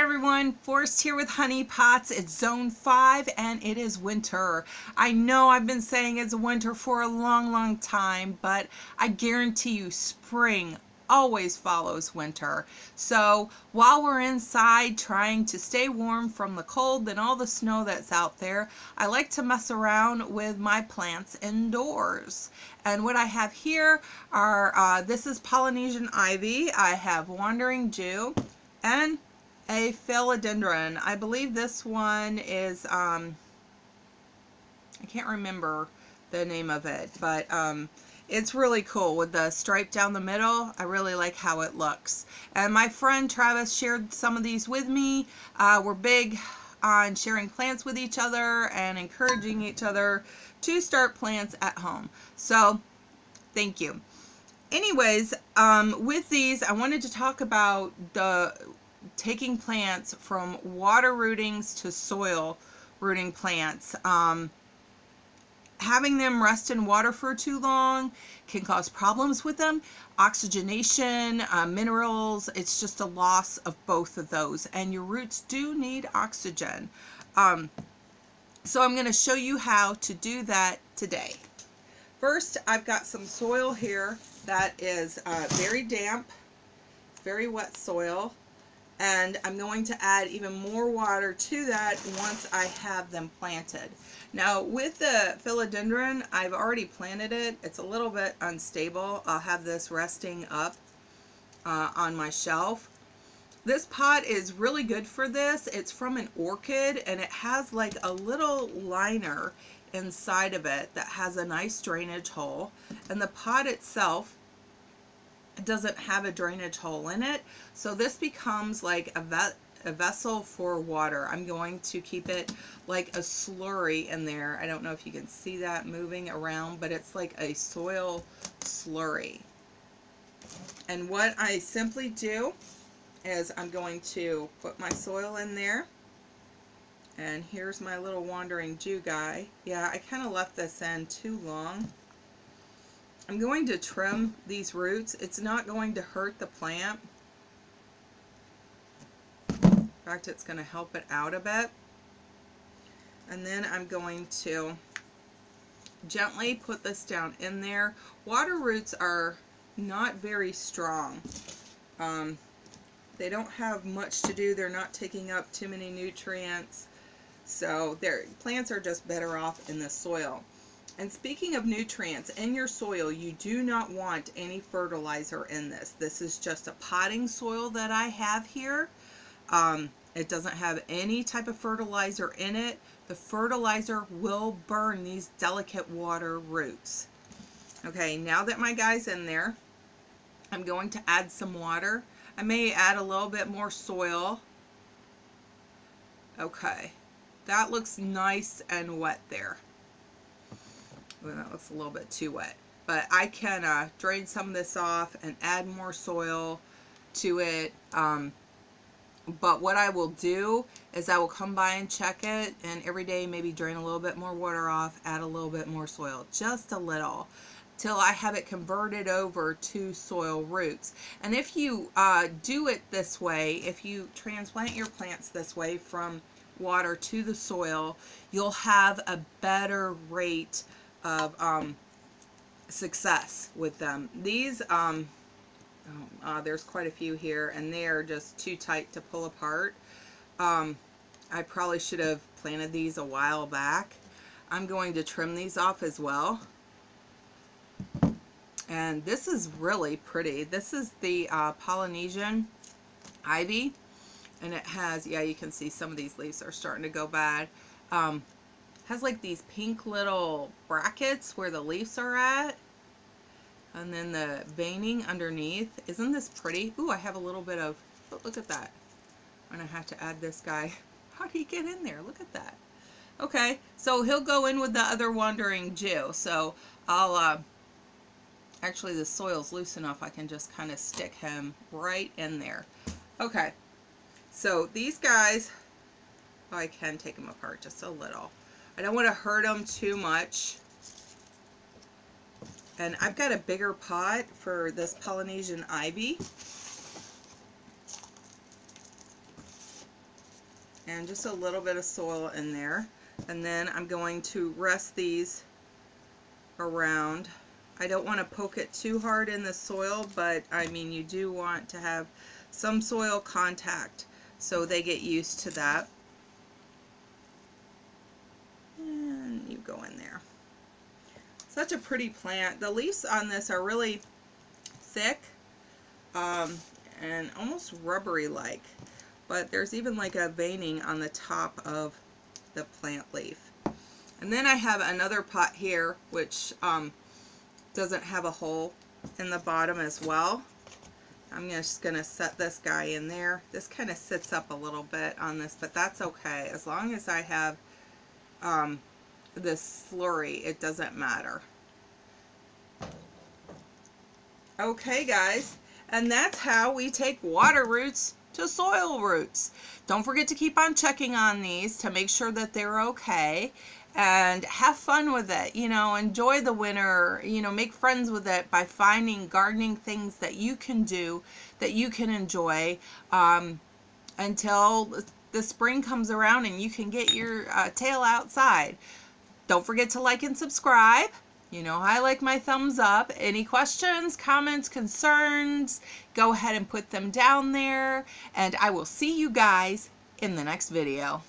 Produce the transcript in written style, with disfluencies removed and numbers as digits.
Hi everyone, Forrest here with Honey Pots. It's zone 5 and it is winter. I know I've been saying it's winter for a long time, but I guarantee you spring always follows winter. So while we're inside trying to stay warm from the cold and all the snow that's out there, I like to mess around with my plants indoors. And what I have here are, this is Polynesian ivy, I have wandering Jew, and a philodendron. I believe this one is, I can't remember the name of it, but it's really cool with the stripe down the middle. I really like how it looks. And my friend Travis shared some of these with me. We're big on sharing plants with each other and encouraging each other to start plants at home. So, thank you. Anyways, with these, I wanted to talk about taking plants from water rootings to soil rooting plants. Having them rest in water for too long can cause problems with them. Oxygenation, minerals, it's just a loss of both of those. And your roots do need oxygen. So I'm going to show you how to do that today. First, I've got some soil here that is very damp, very wet soil. And I'm going to add even more water to that once I have them planted. Now with the philodendron, I've already planted it. It's a little bit unstable. I'll have this resting up on my shelf. This pot is really good for this. It's from an orchid and it has like a little liner inside of it that has a nice drainage hole. And the pot itself doesn't have a drainage hole in it, so this becomes like a vessel for water. I'm going to keep it like a slurry in there. I don't know if you can see that moving around, but it's like a soil slurry. And what I simply do is I'm going to put my soil in there, and here's my little wandering Jew guy. Yeah, I kind of left this in too long. I'm going to trim these roots. It's not going to hurt the plant. In fact, it's going to help it out a bit. And then I'm going to gently put this down in there. Water roots are not very strong. They don't have much to do. They're not taking up too many nutrients. So their plants are just better off in the soil. And speaking of nutrients, in your soil, you do not want any fertilizer in this. This is just a potting soil that I have here. It doesn't have any type of fertilizer in it. The fertilizer will burn these delicate water roots. Okay, now that my guy's in there, I'm going to add some water. I may add a little bit more soil. Okay, that looks nice and wet there. Well, that looks a little bit too wet, but I can drain some of this off and add more soil to it. But what I will do is I will come by and check it, and every day maybe drain a little bit more water off, add a little bit more soil, just a little, till I have it converted over to soil roots. And if you do it this way, if you transplant your plants this way from water to the soil, you'll have a better rate of success with them. These there's quite a few here and they are just too tight to pull apart. I probably should have planted these a while back. I'm going to trim these off as well. And this is really pretty. This is the Polynesian ivy, and it has, yeah, you can see some of these leaves are starting to go bad. Has like these pink little brackets where the leaves are at, and then the veining underneath. Isn't this pretty? Ooh, I have a little bit of, oh, look at that. I'm gonna have to add this guy. How do you get in there? Look at that. Okay, so he'll go in with the other wandering Jew. So I'll actually the soil's loose enough I can just kind of stick him right in there. Okay, so these guys, oh, I can take them apart just a little. I don't want to hurt them too much. And I've got a bigger pot for this Polynesian ivy. and just a little bit of soil in there. And then I'm going to rest these around. I don't want to poke it too hard in the soil, but I mean, you do want to have some soil contact so they get used to that. And you go in there. Such a pretty plant. The leaves on this are really thick and almost rubbery like, but there's even like a veining on the top of the plant leaf. And then I have another pot here which doesn't have a hole in the bottom as well. I'm just going to set this guy in there. This kind of sits up a little bit on this, but that's okay. As long as I have this slurry, it doesn't matter. Okay guys, and that's how we take water roots to soil roots. Don't forget to keep on checking on these to make sure that they're okay, and have fun with it. You know, enjoy the winter, you know, make friends with it by finding gardening things that you can do, that you can enjoy, until the spring comes around and you can get your tail outside. Don't forget to like and subscribe. You know, I like my thumbs up. Any questions, comments, concerns, go ahead and put them down there. And I will see you guys in the next video.